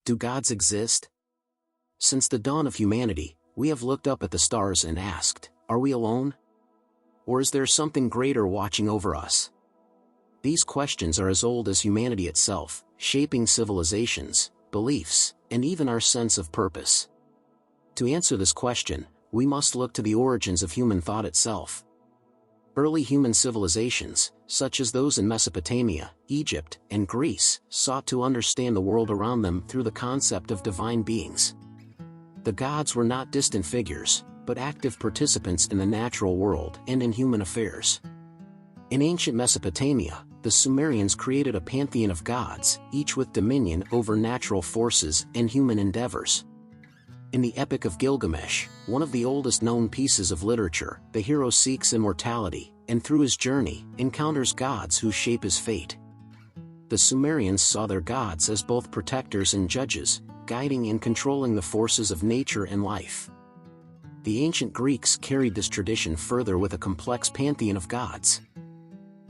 Do gods exist? Since the dawn of humanity, we have looked up at the stars and asked, are we alone? Or is there something greater watching over us? These questions are as old as humanity itself, shaping civilizations, beliefs, and even our sense of purpose. To answer this question, we must look to the origins of human thought itself. Early human civilizations, such as those in Mesopotamia, Egypt, and Greece, sought to understand the world around them through the concept of divine beings. The gods were not distant figures, but active participants in the natural world and in human affairs. In ancient Mesopotamia, the Sumerians created a pantheon of gods, each with dominion over natural forces and human endeavors. In the Epic of Gilgamesh, one of the oldest known pieces of literature, the hero seeks immortality, and through his journey, encounters gods who shape his fate. The Sumerians saw their gods as both protectors and judges, guiding and controlling the forces of nature and life. The ancient Greeks carried this tradition further with a complex pantheon of gods.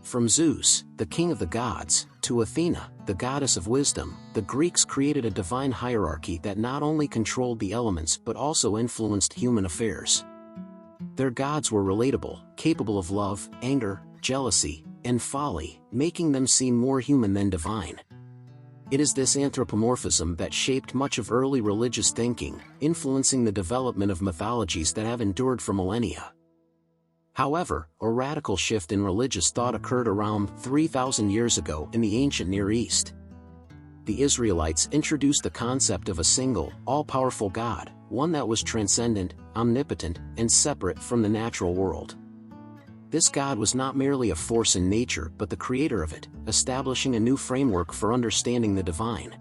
From Zeus, the king of the gods, to Athena, the goddess of wisdom, the Greeks created a divine hierarchy that not only controlled the elements but also influenced human affairs. Their gods were relatable, capable of love, anger, jealousy, and folly, making them seem more human than divine. It is this anthropomorphism that shaped much of early religious thinking, influencing the development of mythologies that have endured for millennia. However, a radical shift in religious thought occurred around 3,000 years ago in the ancient Near East. The Israelites introduced the concept of a single, all-powerful God, one that was transcendent, omnipotent, and separate from the natural world. This God was not merely a force in nature but the creator of it, establishing a new framework for understanding the divine.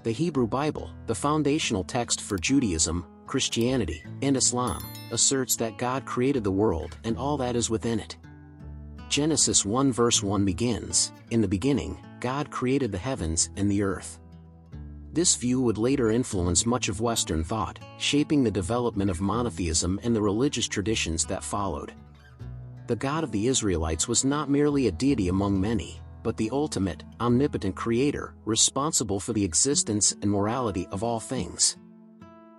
The Hebrew Bible, the foundational text for Judaism, Christianity, and Islam, asserts that God created the world and all that is within it. Genesis 1 verse 1 begins, "In the beginning, God created the heavens and the earth." This view would later influence much of Western thought, shaping the development of monotheism and the religious traditions that followed. The God of the Israelites was not merely a deity among many, but the ultimate, omnipotent creator, responsible for the existence and morality of all things.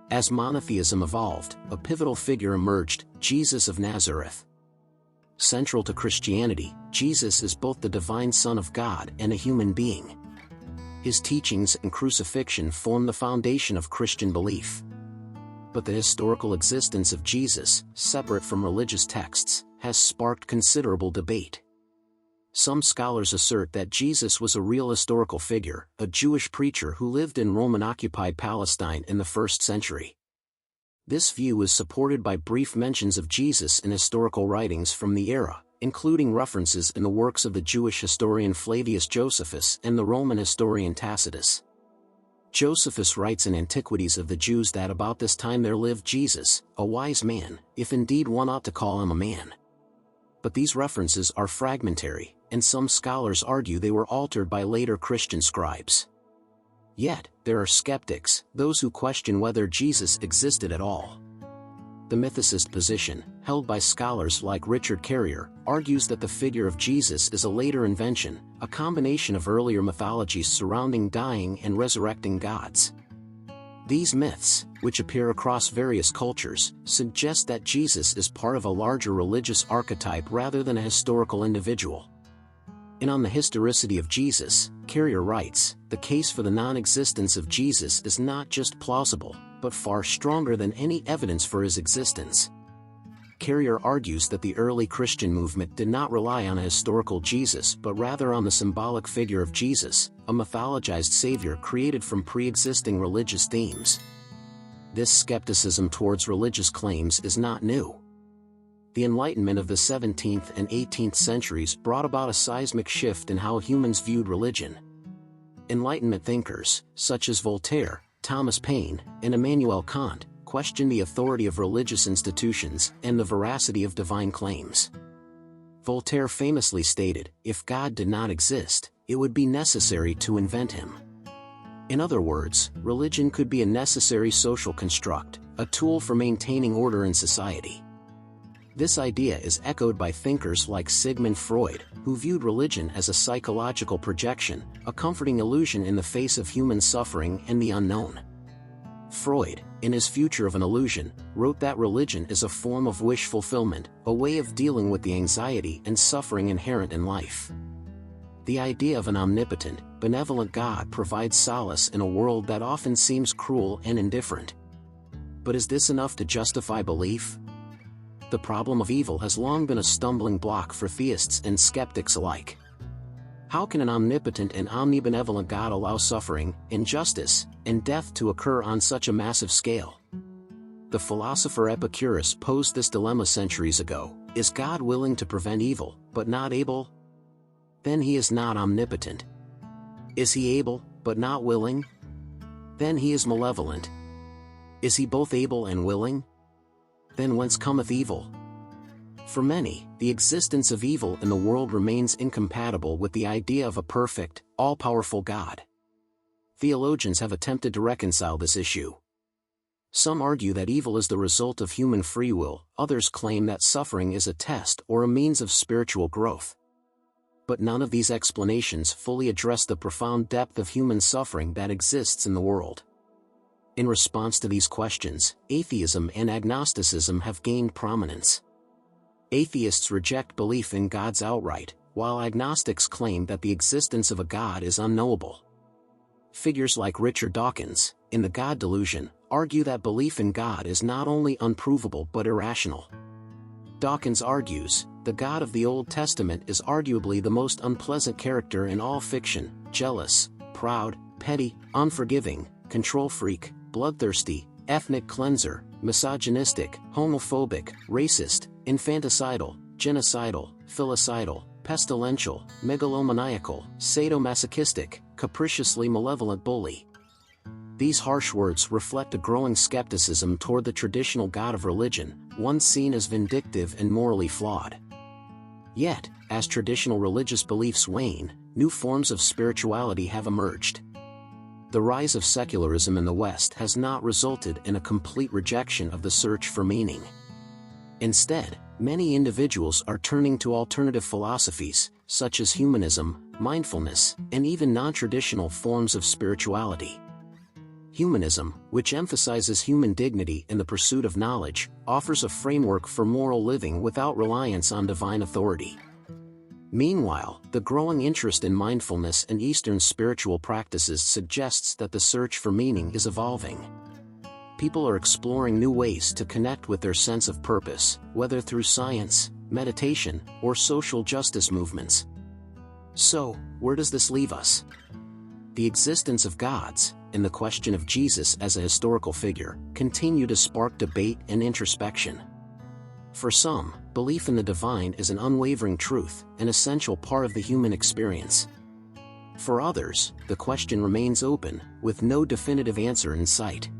As monotheism evolved, a pivotal figure emerged, Jesus of Nazareth. Central to Christianity, Jesus is both the divine Son of God and a human being. His teachings and crucifixion form the foundation of Christian belief. But the historical existence of Jesus, separate from religious texts, has sparked considerable debate. Some scholars assert that Jesus was a real historical figure, a Jewish preacher who lived in Roman-occupied Palestine in the 1st century. This view is supported by brief mentions of Jesus in historical writings from the era, including references in the works of the Jewish historian Flavius Josephus and the Roman historian Tacitus. Josephus writes in Antiquities of the Jews that about this time there lived Jesus, a wise man, if indeed one ought to call him a man. But these references are fragmentary, and some scholars argue they were altered by later Christian scribes. Yet, there are skeptics, those who question whether Jesus existed at all. The mythicist position, held by scholars like Richard Carrier, argues that the figure of Jesus is a later invention, a combination of earlier mythologies surrounding dying and resurrecting gods. These myths, which appear across various cultures, suggest that Jesus is part of a larger religious archetype rather than a historical individual. And on the historicity of Jesus, Carrier writes, "The case for the non-existence of Jesus is not just plausible, but far stronger than any evidence for his existence." Carrier argues that the early Christian movement did not rely on a historical Jesus but rather on the symbolic figure of Jesus, a mythologized savior created from pre-existing religious themes. This skepticism towards religious claims is not new. The Enlightenment of the 17th and 18th centuries brought about a seismic shift in how humans viewed religion. Enlightenment thinkers, such as Voltaire, Thomas Paine, and Immanuel Kant, questioned the authority of religious institutions and the veracity of divine claims. Voltaire famously stated, "If God did not exist, it would be necessary to invent him." In other words, religion could be a necessary social construct, a tool for maintaining order in society. This idea is echoed by thinkers like Sigmund Freud, who viewed religion as a psychological projection, a comforting illusion in the face of human suffering and the unknown. Freud, in his Future of an Illusion, wrote that religion is a form of wish fulfillment, a way of dealing with the anxiety and suffering inherent in life. The idea of an omnipotent, benevolent God provides solace in a world that often seems cruel and indifferent. But is this enough to justify belief? The problem of evil has long been a stumbling block for theists and skeptics alike. How can an omnipotent and omnibenevolent God allow suffering, injustice, and death to occur on such a massive scale? The philosopher Epicurus posed this dilemma centuries ago: is God willing to prevent evil, but not able? Then he is not omnipotent. Is he able, but not willing? Then he is malevolent. Is he both able and willing? Then whence cometh evil? For many, the existence of evil in the world remains incompatible with the idea of a perfect, all-powerful God. Theologians have attempted to reconcile this issue. Some argue that evil is the result of human free will, others claim that suffering is a test or a means of spiritual growth. But none of these explanations fully address the profound depth of human suffering that exists in the world. In response to these questions, atheism and agnosticism have gained prominence. Atheists reject belief in gods outright, while agnostics claim that the existence of a god is unknowable. Figures like Richard Dawkins, in The God Delusion, argue that belief in God is not only unprovable but irrational. Dawkins argues, the God of the Old Testament is arguably the most unpleasant character in all fiction: jealous, proud, petty, unforgiving, control freak, bloodthirsty, ethnic cleanser, misogynistic, homophobic, racist, infanticidal, genocidal, filicidal, pestilential, megalomaniacal, sadomasochistic, capriciously malevolent bully. These harsh words reflect a growing skepticism toward the traditional God of religion, one seen as vindictive and morally flawed. Yet, as traditional religious beliefs wane, new forms of spirituality have emerged. The rise of secularism in the West has not resulted in a complete rejection of the search for meaning. Instead, many individuals are turning to alternative philosophies, such as humanism, mindfulness, and even non-traditional forms of spirituality. Humanism, which emphasizes human dignity in the pursuit of knowledge, offers a framework for moral living without reliance on divine authority. Meanwhile, the growing interest in mindfulness and Eastern spiritual practices suggests that the search for meaning is evolving. People are exploring new ways to connect with their sense of purpose, whether through science, meditation, or social justice movements. So, where does this leave us? The existence of gods, and the question of Jesus as a historical figure, continue to spark debate and introspection. For some, belief in the divine is an unwavering truth, an essential part of the human experience. For others, the question remains open, with no definitive answer in sight.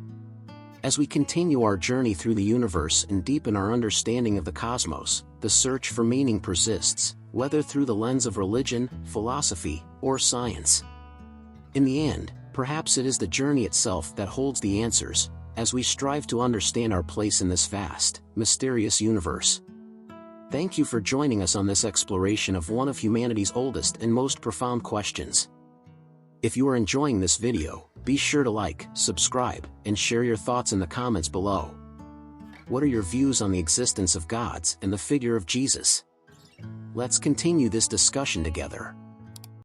As we continue our journey through the universe and deepen our understanding of the cosmos, the search for meaning persists, whether through the lens of religion, philosophy, or science. In the end, perhaps it is the journey itself that holds the answers, as we strive to understand our place in this vast, mysterious universe. Thank you for joining us on this exploration of one of humanity's oldest and most profound questions. If you are enjoying this video, be sure to like, subscribe, and share your thoughts in the comments below. What are your views on the existence of gods and the figure of Jesus? Let's continue this discussion together.